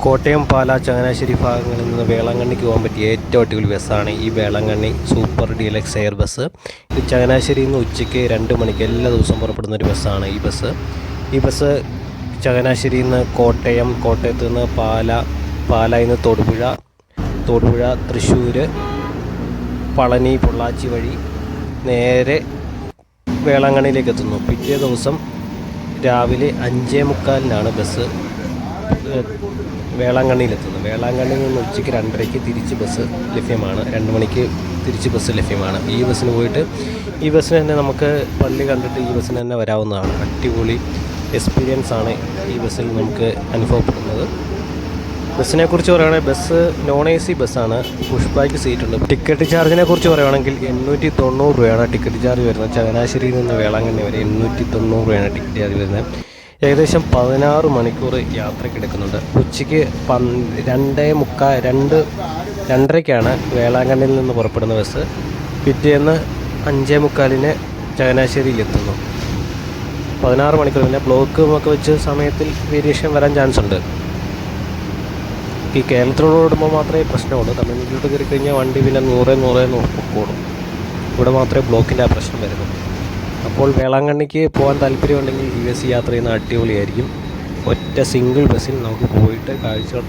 കോട്ടയം, പാലാ, ചങ്ങനാശ്ശേരി ഭാഗങ്ങളിൽ നിന്ന് വേളാങ്കണ്ണിക്ക് പോകാൻ പറ്റിയ ഏറ്റവും അടിപൊളി ബസ്സാണ് ഈ Velankanni super deluxe air bus. ഇത് ചങ്ങനാശ്ശേരിയിൽ നിന്ന് ഉച്ചയ്ക്ക് 2 മണിക്ക് എല്ലാ ദിവസവും പുറപ്പെടുന്ന ഒരു ബസ്സാണ് ഈ ബസ്. ഈ ബസ് ചങ്ങനാശ്ശേരിയിൽ നിന്ന് കോട്ടയം, കോട്ടയത്ത് നിന്ന് പാലായിൽ നിന്ന് തൊടുപുഴ, തൃശ്ശൂർ, പളനി, പൊള്ളാച്ചി വഴി നേരെ വേളാങ്കണ്ണിയിലേക്ക് എത്തുന്നു. പിറ്റേ ദിവസം രാവിലെ 5:45 ബസ് വേളാങ്കണ്ണിയിലെത്തുന്നത്. വേളാങ്കണ്ണിയിൽ നിന്ന് ഉച്ചയ്ക്ക് 2:30 തിരിച്ച് ബസ് ലഭ്യമാണ്. 2 മണിക്ക് തിരിച്ച് ബസ് ലഭ്യമാണ്. ഈ ബസ്സിന് പോയിട്ട് ഈ ബസ്സിന് തന്നെ നമുക്ക് പള്ളി കണ്ടിട്ട് ഈ ബസ്സിന് തന്നെ വരാവുന്നതാണ്. അടിപൊളി എക്സ്പീരിയൻസ് ആണ് ഈ ബസ്സിൽ നമുക്ക് അനുഭവപ്പെടുന്നത്. ബസ്സിനെ കുറിച്ച് പറയുകയാണെങ്കിൽ ബസ് നോൺ AC ബസ്സാണ്. പുഷ് ബാക്ക് സീറ്റുണ്ട്. ടിക്കറ്റ് ചാർജിനെ കുറിച്ച് പറയുകയാണെങ്കിൽ 890 രൂപയാണ് ടിക്കറ്റ് ചാർജ് വരുന്നത്. ചങ്ങനാശ്ശേരിയിൽ നിന്ന് വേളാങ്കണ്ണി വരെ 890 രൂപയാണ് ടിക്കറ്റ് ചാർജ് വരുന്നത്. ഏകദേശം 16 മണിക്കൂർ യാത്രയ്ക്ക് എടുക്കുന്നുണ്ട്. ഉച്ചയ്ക്ക് 2:30 വേളാങ്കണ്ണിയിൽ നിന്ന് പുറപ്പെടുന്ന ബസ്. പിറ്റേന്ന് 5:45 ചങ്ങനാശ്ശേരിയിലെത്തുന്നു. 16 മണിക്കൂർ. പിന്നെ ബ്ലോക്ക് ഒക്കെ വെച്ച് സമയത്തിൽ വേരിയേഷൻ വരാൻ ചാൻസ് ഉണ്ട്. ഈ കേരളത്തിലൂടെ ഓടുമ്പോൾ മാത്രമേ പ്രശ്നമുള്ളൂ. തമിഴ്നാട്ടിലോട്ട് കയറി കഴിഞ്ഞാൽ വണ്ടി പിന്നെ 100 കൂടും. ഇവിടെ മാത്രമേ ബ്ലോക്കിൻ്റെ ആ പ്രശ്നം വരുന്നു. അപ്പോൾ വേളാങ്കണ്ണിക്ക് പോകാൻ താല്പര്യമുണ്ടെങ്കിൽ ഈ ബസ് യാത്ര ചെയ്യുന്ന അടിപൊളിയായിരിക്കും. ഒറ്റ സിംഗിൾ ബസ്സിൽ നമുക്ക് പോയിട്ട് കാഴ്ചകൾ